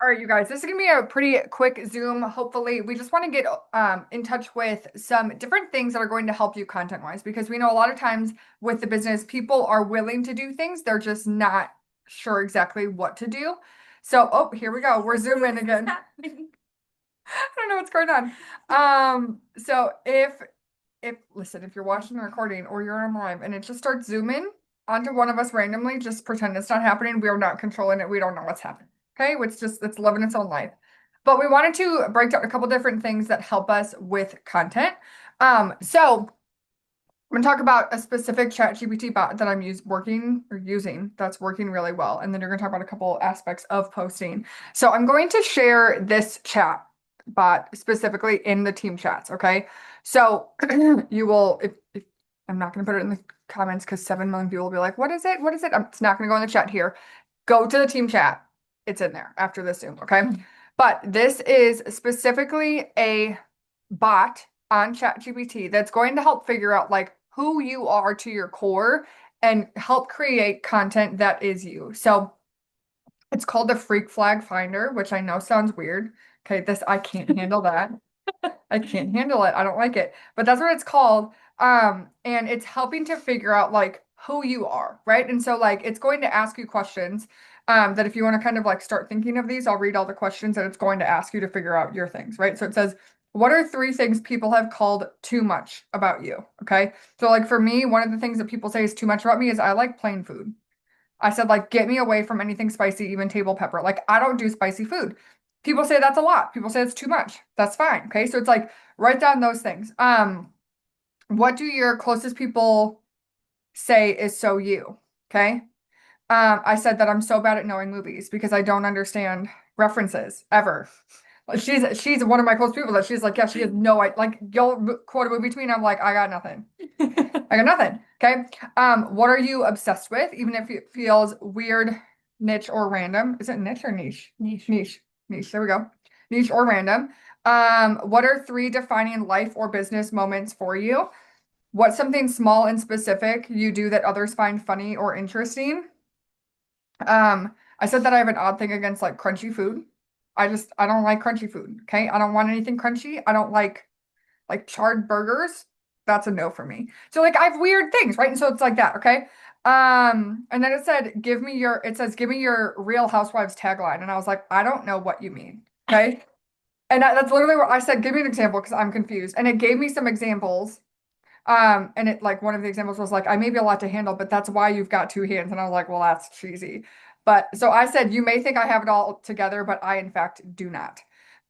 All right, you guys, this is gonna be a pretty quick Zoom. Hopefully, we just want to get in touch with some different things that are going to help you content-wise, because we know a lot of times with the business, people are willing to do things, they're just not sure exactly what to do. So, oh, here we go. We're zooming again. I don't know what's going on. So if listen, if you're watching the recording or you're on live and it just starts zooming onto one of us randomly, just pretend it's not happening. We are not controlling it. We don't know what's happening. Okay, it's living its own life. But we wanted to break down a couple different things that help us with content. So I'm gonna talk about a specific ChatGPT bot that I'm using that's working really well. And then you're gonna talk about a couple aspects of posting. So I'm going to share this chat bot specifically in the team chats, okay? So you will, if I'm not gonna put it in the comments because 7 million people will be like, what is it? What is it? It's not gonna go in the chat here. Go to the team chat. It's in there after this Zoom, okay? But this is specifically a bot on ChatGPT that's going to help figure out like who you are to your core and help create content that is you. So it's called the Freak Flag Finder, which I know sounds weird. Okay, this I can't handle that. I can't handle it. I don't like it. But that's what it's called. And it's helping to figure out like who you are, right? And so like it's going to ask you questions. That if you want to kind of like start thinking of these, I'll read all the questions that it's going to ask you to figure out your things, right? So it says, what are 3 things people have called too much about you? Okay. So like for me, one of the things that people say is too much about me is I like plain food. I said, like, get me away from anything spicy, even table pepper. Like, I don't do spicy food. People say that's a lot. People say it's too much. That's fine. Okay. So it's like, write down those things. What do your closest people say is so you? Okay. I said that I'm so bad at knowing movies because I don't understand references ever. Like, she's one of my close people that she's like, yeah, she has no idea. Like, you'll quote a movie to me, and I'm like, I got nothing. I got nothing. Okay. What are you obsessed with? Even if it feels weird, niche, or random. Is it niche or niche? Niche. Niche. Niche. There we go. Niche or random. What are 3 defining life or business moments for you? What's something small and specific you do that others find funny or interesting? I said that I have an odd thing against like crunchy food. I don't like crunchy food. Okay. I don't want anything crunchy. I don't like charred burgers. That's a no for me. So like I have weird things, right? And so it's like that, okay? And then it says give me your Real Housewives tagline. And I was like, I don't know what you mean. Okay. And that's literally what I said. Give me an example because I'm confused. And it gave me some examples. And it like one of the examples was like, I may be a lot to handle, but that's why you've got 2 hands. And I was like, well, that's cheesy. But so I said, you may think I have it all together, but I in fact do not.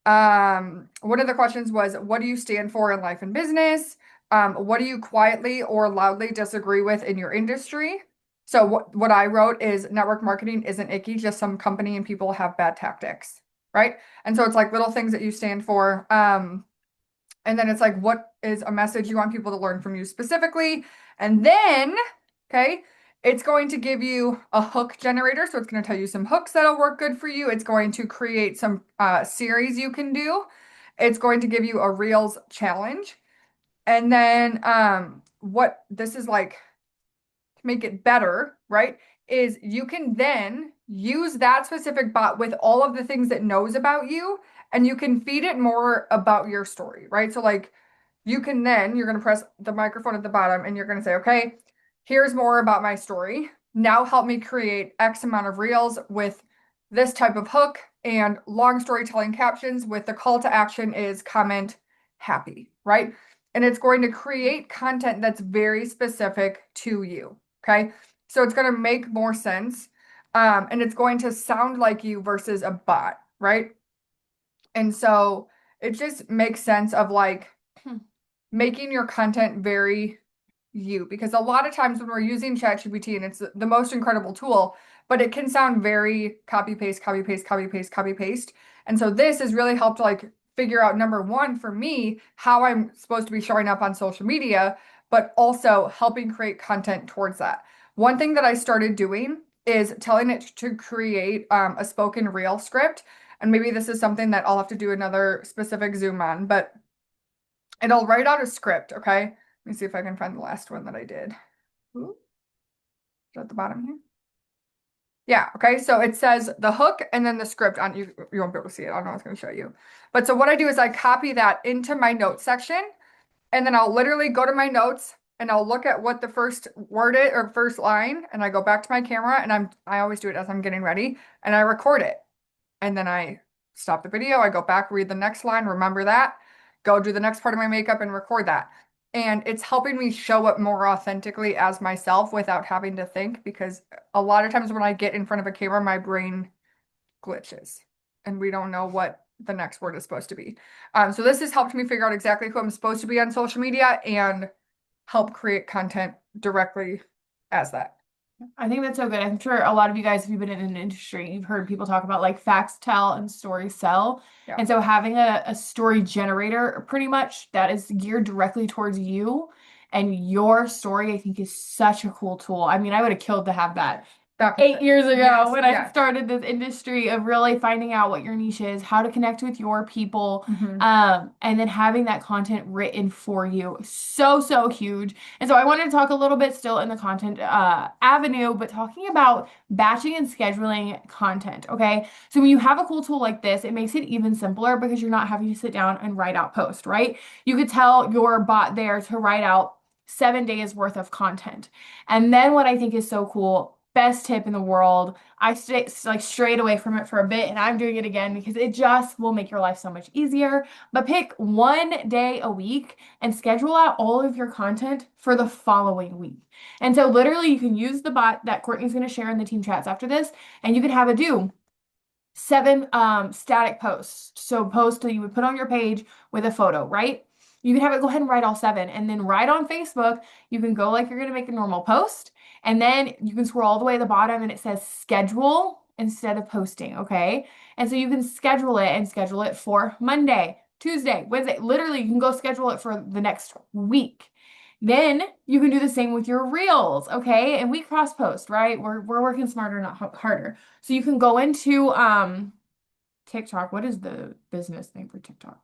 One of the questions was, what do you stand for in life and business? What do you quietly or loudly disagree with in your industry? So what I wrote is network marketing isn't icky, just some company and people have bad tactics, right? And so it's like little things that you stand for. And then it's like, what is a message you want people to learn from you specifically? And then, okay, it's going to give you a hook generator. So it's going to tell you some hooks that'll work good for you. It's going to create some series you can do. It's going to give you a Reels challenge. And then what this is like to make it better, right? Is you can then use that specific bot with all of the things it knows about you, and you can feed it more about your story, right? So, like, you're going to press the microphone at the bottom and you're going to say, okay, here's more about my story. Now help me create X amount of reels with this type of hook and long storytelling captions with the call to action is comment happy, right? And it's going to create content that's very specific to you. Okay. So it's going to make more sense. And it's going to sound like you versus a bot, right? And so it just makes sense of like making your content very you, because a lot of times when we're using ChatGPT and it's the most incredible tool, but it can sound very copy paste, copy paste, copy paste, copy paste. And so this has really helped like figure out number one for me, how I'm supposed to be showing up on social media, but also helping create content towards that. One thing that I started doing is telling it to create a spoken reel script. And maybe this is something that I'll have to do another specific Zoom on, but it'll write out a script, okay? Let me see if I can find the last one that I did. Ooh, is that at the bottom here? Yeah, okay. So it says the hook and then the script on you won't be able to see it. I don't know, I was gonna show you. But so what I do is I copy that into my notes section and then I'll literally go to my notes and I'll look at what the first word is or first line and I go back to my camera and I always do it as I'm getting ready and I record it. And then I stop the video, I go back, read the next line, remember that, go do the next part of my makeup and record that. And it's helping me show up more authentically as myself without having to think because a lot of times when I get in front of a camera, my brain glitches and we don't know what the next word is supposed to be. So this has helped me figure out exactly who I'm supposed to be on social media and help create content directly as that. I think that's so good. I'm sure a lot of you guys, if you've been in an industry, you've heard people talk about like facts tell and stories sell. Yeah. And so having a story generator pretty much that is geared directly towards you and your story, I think is such a cool tool. I mean, I would have killed to have that That, 8 years ago yes, when I yes. started this industry of really finding out what your niche is, how to connect with your people, Hmm. and then having that content written for you. So, so huge. And so I wanted to talk a little bit still in the content avenue, but talking about batching and scheduling content. Okay. So when you have a cool tool like this, it makes it even simpler because you're not having to sit down and write out posts, right? You could tell your bot there to write out 7 days worth of content. And then what I think is so cool, best tip in the world. I stay like strayed away from it for a bit and I'm doing it again because it just will make your life so much easier. But pick 1 day a week and schedule out all of your content for the following week. And so literally you can use the bot that Courtney's going to share in the team chats after this, and you can have it do 7 static posts. So post that you would put on your page with a photo, right? You can have it go ahead and write all 7 and then right on Facebook, you can go like you're going to make a normal post and then you can scroll all the way to the bottom and it says schedule instead of posting, okay? And so you can schedule it and schedule it for Monday, Tuesday, Wednesday. Literally, you can go schedule it for the next week. Then you can do the same with your reels, okay? And we cross post, right? We're working smarter, not harder. So you can go into TikTok. What is the business name for TikTok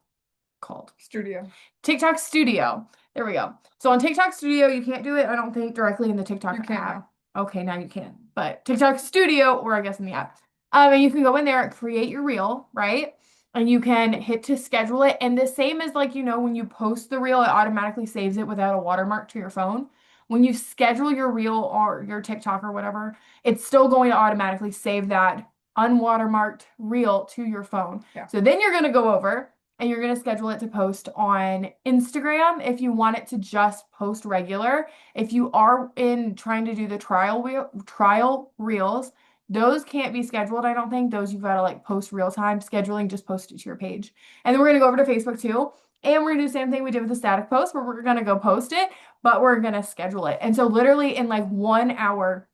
called? Studio. TikTok Studio. There we go. So on TikTok Studio, you can't do it, I don't think, directly in the You TikTok can't app. now. Okay, now you can. But TikTok Studio, or I guess in the app. And you can go in there, create your reel, right? And you can hit to schedule it. And the same as like, when you post the reel, it automatically saves it without a watermark to your phone. When you schedule your reel or your TikTok or whatever, it's still going to automatically save that unwatermarked reel to your phone. Yeah. So then you're going to go over and you're going to schedule it to post on Instagram if you want it to just post regular. If you are in trying to do the trial reels, those can't be scheduled, I don't think. Those you've got to like post real time. Scheduling, just post it to your page. And then we're going to go over to Facebook too. And we're going to do the same thing we did with the static post where we're going to go post it, but we're going to schedule it. And so literally in like 1 hour,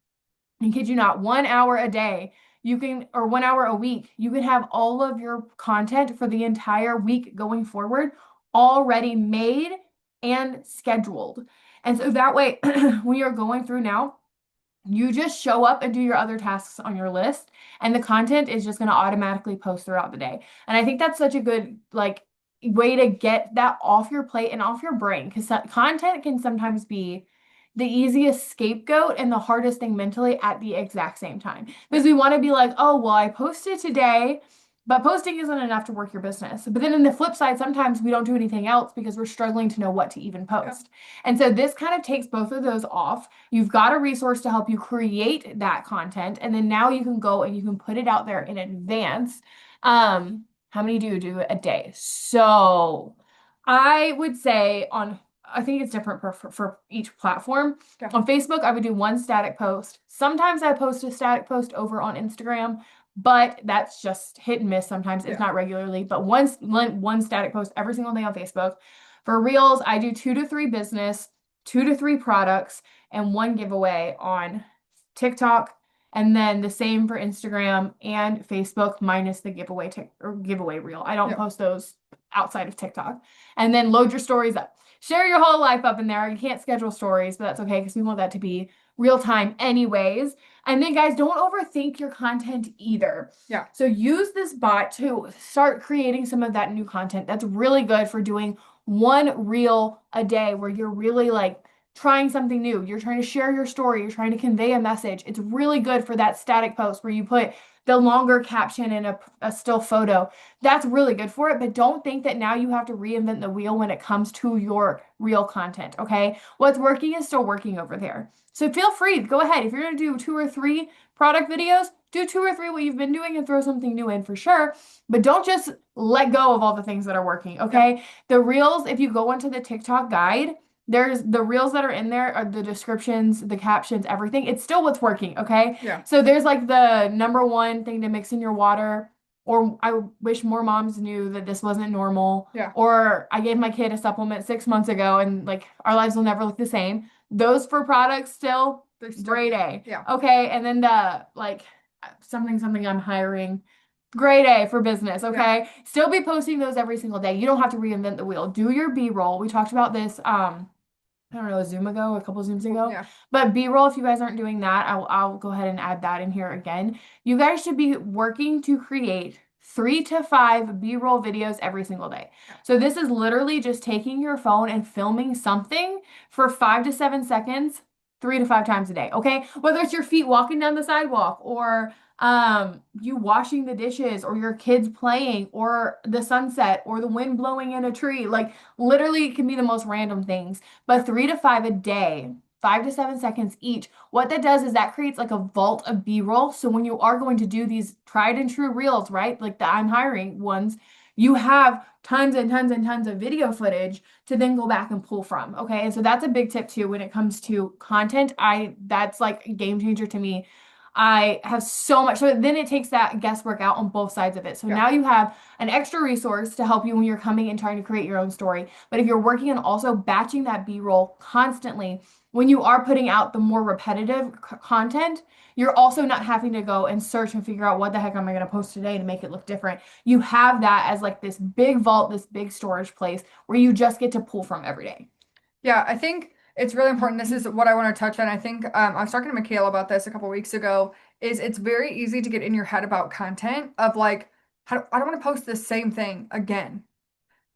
I kid you not, 1 hour a day, you can, or 1 hour a week, you can have all of your content for the entire week going forward already made and scheduled. And so that way, when you're going through now, you just show up and do your other tasks on your list, and the content is just going to automatically post throughout the day. And I think that's such a good, like, way to get that off your plate and off your brain because content can sometimes be the easiest scapegoat and the hardest thing mentally at the exact same time. Because we want to be like, oh, well, I posted today, but posting isn't enough to work your business. But then in the flip side, sometimes we don't do anything else because we're struggling to know what to even post. And so this kind of takes both of those off. You've got a resource to help you create that content. And then now you can go and you can put it out there in advance. How many do you do a day? So I would say I think it's different for each platform. Yeah. On Facebook, I would do one static post. Sometimes I post a static post over on Instagram, but that's just hit and miss sometimes. It's not regularly, but one static post every single day on Facebook. For Reels, I do 2 to 3 business, 2 to 3 products, and 1 giveaway on TikTok. And then the same for Instagram and Facebook minus the giveaway reel. I don't post those outside of TikTok. And then load your stories up. Share your whole life up in there. You can't schedule stories, but that's okay because we want that to be real time anyways. And then guys, don't overthink your content either. Yeah. So use this bot to start creating some of that new content. That's really good for doing 1 reel a day where you're really like trying something new. You're trying to share your story. You're trying to convey a message. It's really good for that static post where you put the longer caption and a still photo. That's really good for it. But don't think that now you have to reinvent the wheel when it comes to your real content. Okay. What's working is still working over there. So feel free, go ahead. If you're going to do 2 or 3 product videos, do 2 or 3 what you've been doing and throw something new in for sure. But don't just let go of all the things that are working. Yeah. Okay. The reels, if you go into the TikTok guide, there's the reels that are in there are the descriptions, the captions, everything. It's still what's working, okay? Yeah. So there's like the #1 thing to mix in your water, or I wish more moms knew that this wasn't normal, Yeah. or I gave my kid a supplement 6 months ago and like our lives will never look the same. Those for products still, They still, great A. yeah. Okay, and then the like something I'm hiring. Great A for business, Yeah. okay? Still be posting those every single day. You don't have to reinvent the wheel. Do your B-roll. We talked about this I don't know, a Zoom ago, a couple Zooms ago. Yeah. But B-roll, if you guys aren't doing that, I'll go ahead and add that in here again. You guys should be working to create 3 to 5 B-roll videos every single day. So this is literally just taking your phone and filming something for 5 to 7 seconds, 3 to 5 times a day. Okay. Whether it's your feet walking down the sidewalk or you washing the dishes or your kids playing or the sunset or the wind blowing in a tree. Like literally it can be the most random things. But 3 to 5 a day, 5 to 7 seconds each. What that does is that creates like a vault of B-roll. So when you are going to do these tried and true reels, right? Like the I'm hiring ones, you have tons and tons and tons of video footage to then go back and pull from. Okay. And so that's a big tip too when it comes to content. That's like a game changer to me. I have so much. So then it takes that guesswork out on both sides of it. So Yeah. now you have an extra resource to help you when you're coming and trying to create your own story. But if you're working on also batching that B-roll constantly, when you are putting out the more repetitive content, you're also not having to go and search and figure out what the heck am I going to post today to make it look different. You have that as like this big vault, this big storage place where you just get to pull from every day. Yeah, I think it's really important. This is what I want to touch on. I think I was talking to Michaela about this a couple weeks ago. Is it's very easy to get in your head about content of like, I don't want to post the same thing again.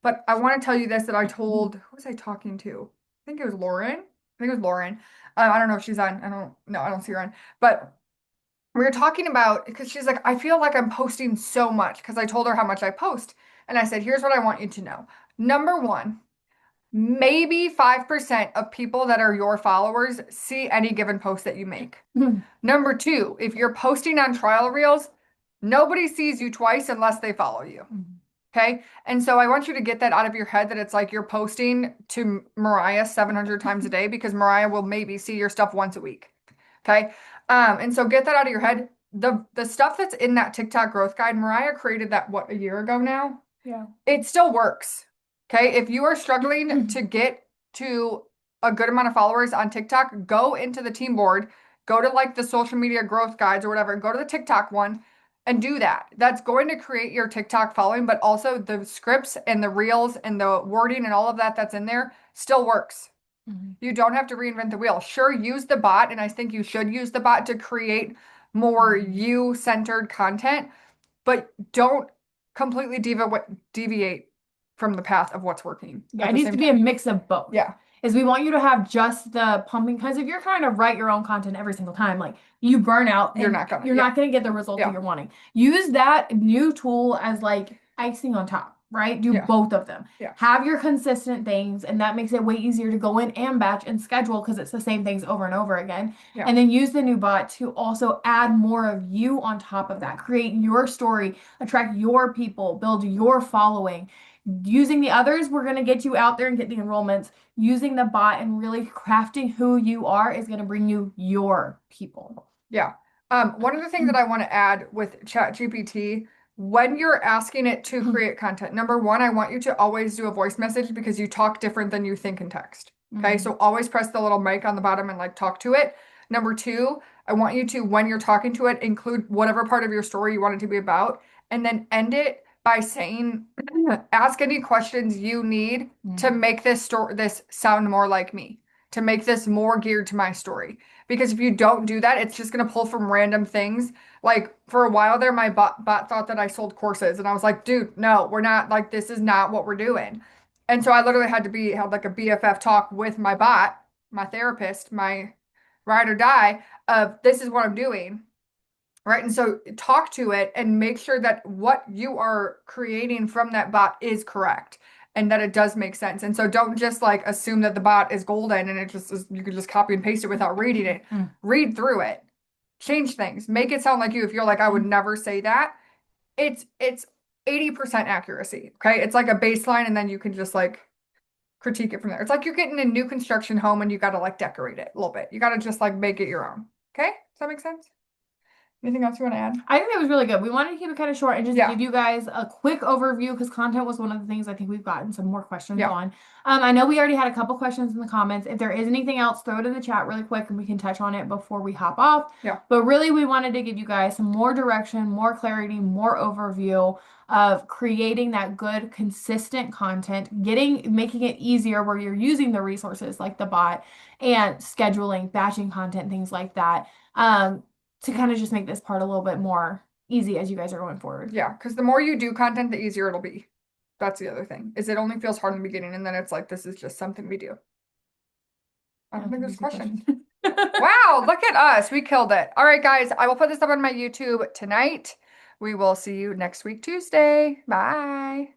But I want to tell you this that I told, who was I talking to? I think it was Lauren. I think it was Lauren. I don't know if she's on. I don't, no, I don't see her on. But we were talking about, because she's like, I feel like I'm posting so much because I told her how much I post. And I said, here's what I want you to know. Number one, maybe 5% of people that are your followers see any given post that you make. Number two, if you're posting on trial reels, nobody sees you twice unless they follow you. Okay. And so I want you to get that out of your head that it's like you're posting to Mariah 700 times a day because Mariah will maybe see your stuff once a week. Okay. And so get that out of your head. The stuff that's in that TikTok growth guide, Mariah created that what, a year ago now? Yeah. It still works. Okay. If you are struggling to get to a good amount of followers on TikTok, go into the team board, go to like the social media growth guides or whatever, go to the TikTok one and do that. That's going to create your TikTok following, but also the scripts and the reels and the wording and all of that that's in there still works. You don't have to reinvent the wheel. Sure, use the bot, and I think you should use the bot to create more you-centered content, but don't completely deviate from the path of what's working Yeah, at it the needs same to be a time. mix of both. Yeah, Is we want you to have just the pumping because if you're trying to write your own content every single time, like you burn out you're and not gonna. you're Yeah, not going to get the result that yeah, you're wanting. Use that new tool as like icing on top, right? Do yeah, both of them. yeah, Have your consistent things, and that makes it way easier to go in and batch and schedule because it's the same things over and over again. yeah, And then use the new bot to also add more of you on top of that. Create your story, attract your people, build your following. Using the others, we're going to get you out there and get the enrollments. Using the bot and really crafting who you are is going to bring you your people. yeah. One of the things that I want to add with ChatGPT, when you're asking it to create content, number one, I want you to always do a voice message because you talk different than you think in text. Okay, so always press the little mic on the bottom and like talk to it. Number two, I want you to, when you're talking to it, include whatever part of your story you want it to be about, and then end it by saying, ask any questions you need to make this sound more like me, to make this more geared to my story. Because if you don't do that, it's just going to pull from random things. Like for a while there, my bot thought that I sold courses. And I was like, dude, no, we're not, like, this is not what we're doing. And so I literally had like a BFF talk with my bot my therapist, my ride or die of this is what I'm doing. Right. And so talk to it and make sure that what you are creating from that bot is correct and that it does make sense. And so don't just like assume that the bot is golden and it just is, you can just copy and paste it without reading it. Mm. Read through it, change things, make it sound like you. If you're like, I would Mm. never say that, it's 80% accuracy. Okay. It's like a baseline, and then you can just like critique it from there. It's like you're getting a new construction home and you got to like decorate it a little bit. You got to just like make it your own. Okay. Does that make sense? Anything else you want to add? I think that was really good. We wanted to keep it kind of short and just Yeah. give you guys a quick overview because content was one of the things I think we've gotten some more questions Yeah. on. I know we already had a couple questions in the comments. If there is anything else, throw it in the chat really quick and we can touch on it before we hop off. Yeah. But really, we wanted to give you guys some more direction, more clarity, more overview of creating that good, consistent content, making it easier where you're using the resources like the bot and scheduling, batching content, things like that. To kind of just make this part a little bit more easy as you guys are going forward. Yeah. Because the more you do content, the easier it'll be. That's the other thing, is it only feels hard in the beginning and then it's like, this is just something we do. I don't think there's a question. Wow, look at us. We killed it. All right, guys, I will put this up on my YouTube tonight. We will see you next week, Tuesday. Bye.